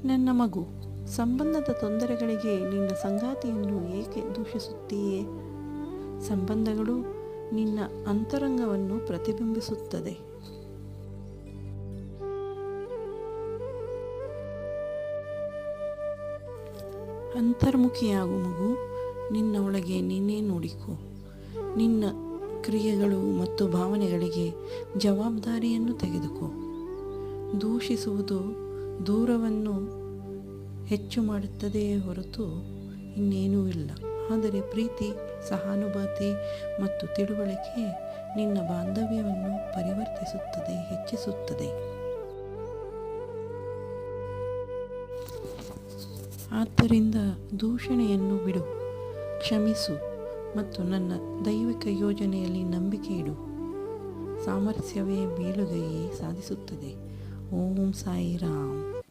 ನನ್ನ ಮಗು, ಸಂಬಂಧದ ತೊಂದರೆಗಳಿಗೆ ನಿನ್ನ ಸಂಗಾತಿಯನ್ನು ಏಕೆ ದೂಷಿಸುತ್ತೀಯೇ? ಸಂಬಂಧಗಳು ನಿನ್ನ ಅಂತರಂಗವನ್ನು ಪ್ರತಿಬಿಂಬಿಸುತ್ತದೆ. ಅಂತರ್ಮುಖಿಯಾಗು ಮಗು. ನಿನ್ನ ಒಳಗೆ ನೀನೇ ನೋಡಿಕೊ. ನಿನ್ನ ಕ್ರಿಯೆಗಳು ಮತ್ತು ಭಾವನೆಗಳಿಗೆ ಜವಾಬ್ದಾರಿಯನ್ನು ತೆಗೆದುಕೋ. ದೂಷಿಸುವುದು ದೂರವನ್ನು ಹೆಚ್ಚು ಮಾಡುತ್ತದೆಯೇ ಹೊರತು ಇನ್ನೇನೂ ಇಲ್ಲ. ಆದರೆ ಪ್ರೀತಿ, ಸಹಾನುಭೂತಿ ಮತ್ತು ತಿಳುವಳಿಕೆ ನಿನ್ನ ಬಾಂಧವ್ಯವನ್ನು ಪರಿವರ್ತಿಸುತ್ತದೆ, ಹೆಚ್ಚಿಸುತ್ತದೆ. ಆದ್ದರಿಂದ ದೂಷಣೆಯನ್ನು ಬಿಡು, ಕ್ಷಮಿಸು ಮತ್ತು ನನ್ನ ದೈವಿಕ ಯೋಜನೆಯಲ್ಲಿ ನಂಬಿಕೆ ಇಡು. ಸಾಮರಸ್ಯವೇ ಮೇಲುಗೈ ಸಾಧಿಸುತ್ತದೆ. ಓಂ ಸಾಯಿರಾಮ್.